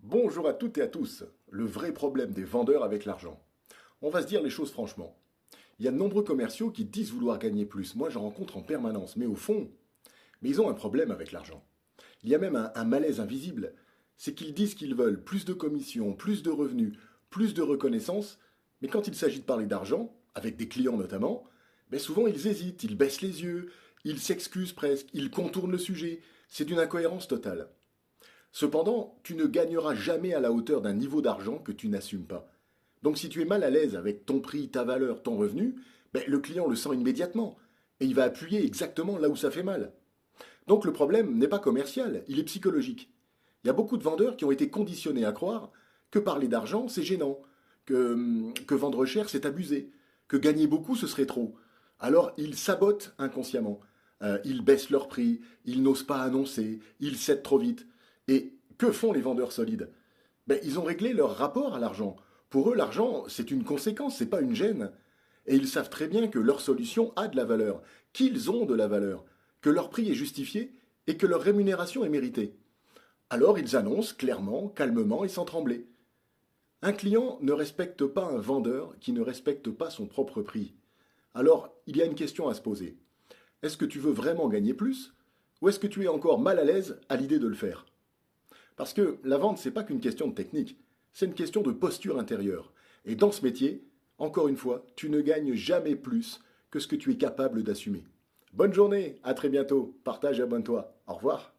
Bonjour à toutes et à tous. Le vrai problème des vendeurs avec l'argent. On va se dire les choses franchement. Il y a de nombreux commerciaux qui disent vouloir gagner plus. Moi, j'en rencontre en permanence. Mais au fond, ils ont un problème avec l'argent. Il y a même un malaise invisible. C'est qu'ils disent qu'ils veulent plus de commissions, plus de revenus, plus de reconnaissance. Mais quand il s'agit de parler d'argent, avec des clients notamment, souvent ils hésitent, ils baissent les yeux, ils s'excusent presque, ils contournent le sujet. C'est d'une incohérence totale. Cependant, tu ne gagneras jamais à la hauteur d'un niveau d'argent que tu n'assumes pas. Donc si tu es mal à l'aise avec ton prix, ta valeur, ton revenu, le client le sent immédiatement et il va appuyer exactement là où ça fait mal. Donc le problème n'est pas commercial, il est psychologique. Il y a beaucoup de vendeurs qui ont été conditionnés à croire que parler d'argent, c'est gênant, que vendre cher, c'est abusé, que gagner beaucoup, ce serait trop. Alors ils sabotent inconsciemment. Ils baissent leur prix, ils n'osent pas annoncer, ils cèdent trop vite. Et que font les vendeurs solides? Ils ont réglé leur rapport à l'argent. Pour eux, l'argent, c'est une conséquence, c'est pas une gêne. Et ils savent très bien que leur solution a de la valeur, qu'ils ont de la valeur, que leur prix est justifié et que leur rémunération est méritée. Alors ils annoncent clairement, calmement et sans trembler. Un client ne respecte pas un vendeur qui ne respecte pas son propre prix. Alors, il y a une question à se poser. Est-ce que tu veux vraiment gagner plus ou est-ce que tu es encore mal à l'aise à l'idée de le faire? Parce que la vente, c'est pas qu'une question de technique, c'est une question de posture intérieure. Et dans ce métier, encore une fois, tu ne gagnes jamais plus que ce que tu es capable d'assumer. Bonne journée, à très bientôt, partage et abonne-toi. Au revoir.